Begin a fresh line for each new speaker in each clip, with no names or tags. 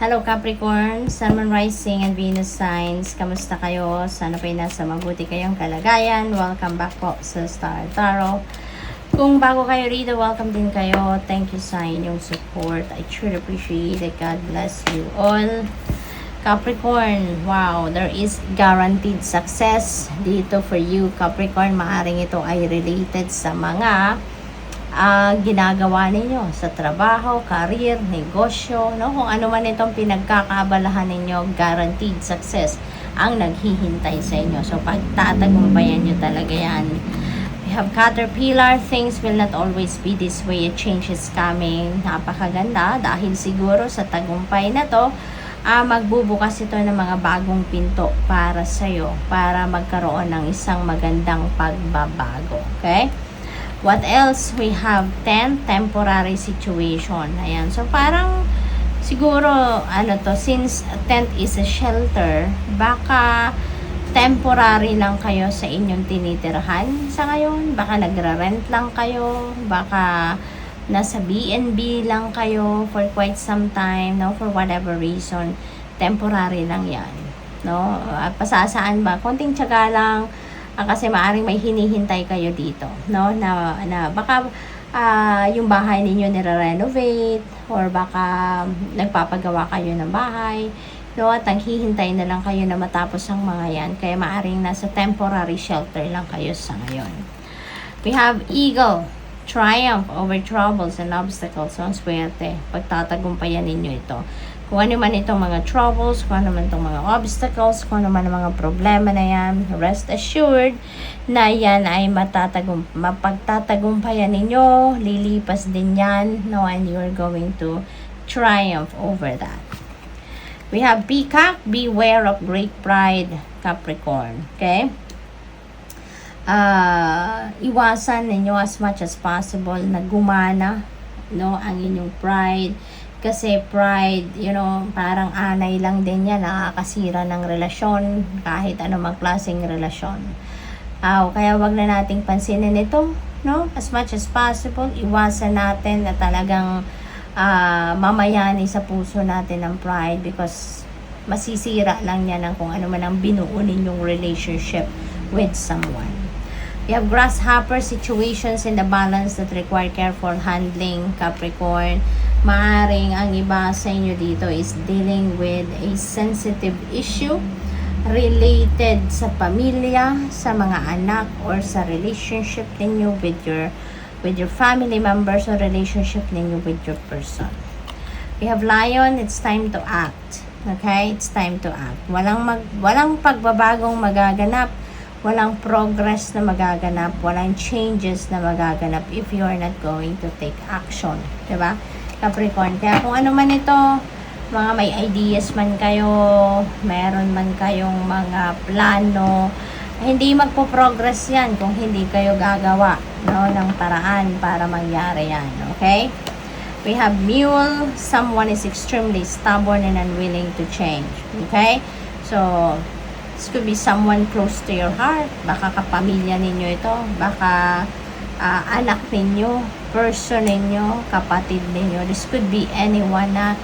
Hello Capricorn, Sun, Moon, Rising, and Venus signs. Kamusta kayo? Sana po'y nasa mabuti kayong kalagayan. Welcome back po sa Star Tarot. Kung bago kayo rito, welcome din kayo. Thank you sa inyong support. I truly appreciate it. God bless you all. Capricorn, wow, there is guaranteed success dito for you. Capricorn, maaring ito ay related sa mga ginagawa ninyo sa trabaho, career, negosyo, no? Kung ano man itong pinagkakaabalahan ninyo, guaranteed success ang naghihintay sa inyo. So, pagtatagumpayan nyo talaga yan. We have Caterpillar, things will not always be this way, a change is coming. Napakaganda dahil siguro sa tagumpay na to, magbubukas ito ng mga bagong pinto para sa'yo, para magkaroon ng isang magandang pagbabago. Okay? What else? We have 10, temporary situation. Ayan. So, parang siguro, since tent is a shelter, baka temporary lang kayo sa inyong tinitirhan sa ngayon. Baka nagra-rent lang kayo. Baka nasa B&B lang kayo for quite some time, no? For whatever reason. Temporary lang yan. No? Pasasaan ba? Konting tiyaga lang. Kasi maaring may hinihintay kayo dito, no? Na baka yung bahay ninyo nire-renovate or baka nagpapagawa kayo ng bahay, no? At naghihintay na lang kayo na matapos ang mga yan. Kaya maaring nasa temporary shelter lang kayo sa ngayon. We have Eagle, triumph over troubles and obstacles. So, ang swerte. Pagtatagumpayan ninyo ito. Kung ano man itong mga troubles, kung ano man itong mga obstacles, kung ano man ang mga problema na yan, rest assured na yan ay mapagtatagumpayan ninyo, lilipas din yan, no? And you're going to triumph over that. We have Peacock, beware of great pride, Capricorn. Okay? Iwasan ninyo as much as possible na gumana, no, ang inyong pride. Kasi pride, parang anay lang din yan, nakakasira ng relasyon, kahit anumang klaseng relasyon. Kaya wag na nating pansinin ito, no? As much as possible, iwasan natin na talagang mamayani sa puso natin ng pride because masisira lang yan ng kung ano man ang binuo ninyong relationship with someone. We have grasshopper, situations in the balance that require careful handling, Capricorn. Maaring ang iba sa inyo dito is dealing with a sensitive issue related sa pamilya, sa mga anak, or sa relationship ninyo with your family members or relationship ninyo with your person. We have Lion, it's time to act. Okay? It's time to act. Walang pagbabagong magaganap. Walang progress na magaganap, walang changes na magaganap if you are not going to take action. Diba? Capricorn. Kaya kung ano man ito, mga may ideas man kayo, meron man kayong mga plano, hindi magpo-progress yan kung hindi kayo gagawa, no, ng paraan para mangyari yan. Okay? We have Mule, someone is extremely stubborn and unwilling to change. Okay? So, this could be someone close to your heart. Baka kapamilya ninyo ito. Baka anak ninyo, person ninyo, kapatid ninyo. This could be anyone na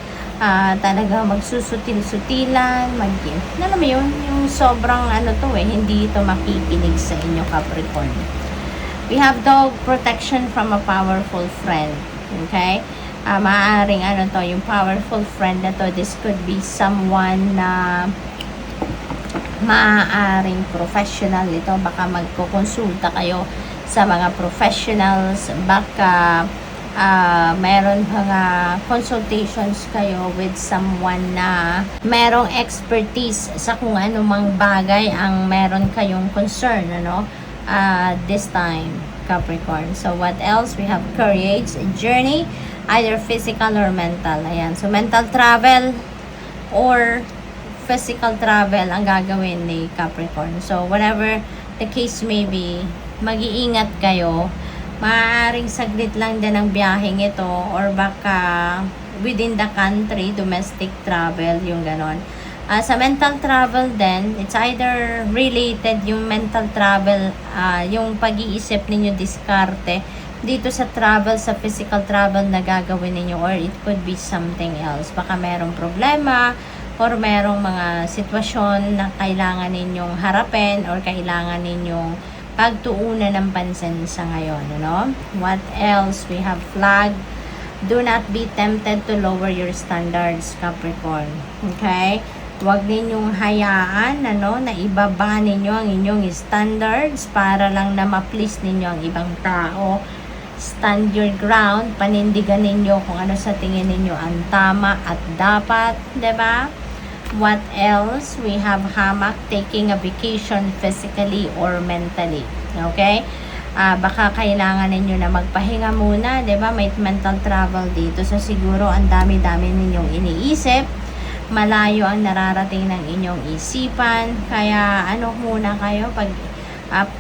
talaga magsusutil-sutilan, alam mo yun, yung sobrang hindi ito makikinig sa inyo, Capricorn. We have dog, protection from a powerful friend. Okay? Maaaring yung powerful friend na to, this could be someone na maaaring professional ito. Baka magkukonsulta kayo sa mga professionals. Baka meron mga consultations kayo with someone na merong expertise sa kung anumang bagay ang meron kayong concern, this time, Capricorn. So, what else? We have courage, journey, either physical or mental. Ayan. So, mental travel or physical travel ang gagawin ni Capricorn. So, whatever the case may be, mag-iingat kayo. Maaaring saglit lang din ang biyaheng ito or baka within the country, domestic travel, yung ganon. Sa mental travel din, it's either related yung mental travel, yung pag-iisip ninyo diskarte dito sa travel, sa physical travel na gagawin ninyo, or it could be something else. Baka merong problema or merong mga sitwasyon na kailangan ninyong harapin or kailangan ninyong pagtuunan ng pansin sa ngayon, ano? What else? We have flag. Do not be tempted to lower your standards, Capricorn. Okay? Huwag ninyong hayaan, ano, na ibaba ninyo ang inyong standards para lang na ma-please ninyo ang ibang tao. Stand your ground, panindigan ninyo kung ano sa tingin ninyo ang tama at dapat, 'di ba? What else? We have hammock, taking a vacation physically or mentally. Okay? Baka kailangan ninyo na magpahinga muna, 'di ba? May mental travel dito. So siguro ang dami-dami ninyong iniisip. Malayo ang nararating ng inyong isipan. Kaya ano muna kayo pag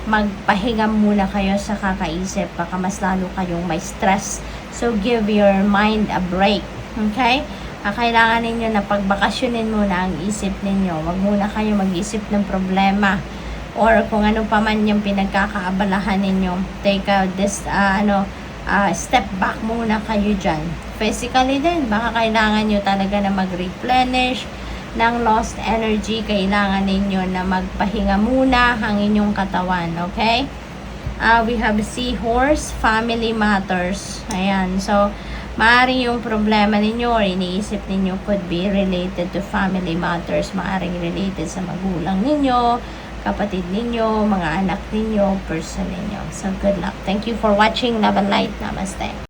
magpahinga muna kayo sa kakaisip, baka mas lalo kayong may stress. So give your mind a break. Okay? Kailangan ninyo na pagbakasyonin muna ang isip ninyo. Wag muna kayo mag-isip ng problema or kung ano pa man yung pinagkakaabalahan ninyo. Take step back muna kayo dyan. Physically din, baka kailangan nyo talaga na mag-replenish ng lost energy. Kailangan ninyo na magpahinga muna ang inyong katawan, okay? We have seahorse, family matters. Ayan, so maaaring yung problema ninyo or iniisip ninyo could be related to family matters. Maaaring related sa magulang ninyo, kapatid ninyo, mga anak ninyo, person ninyo. So good luck. Thank you for watching. Love and light. Namaste.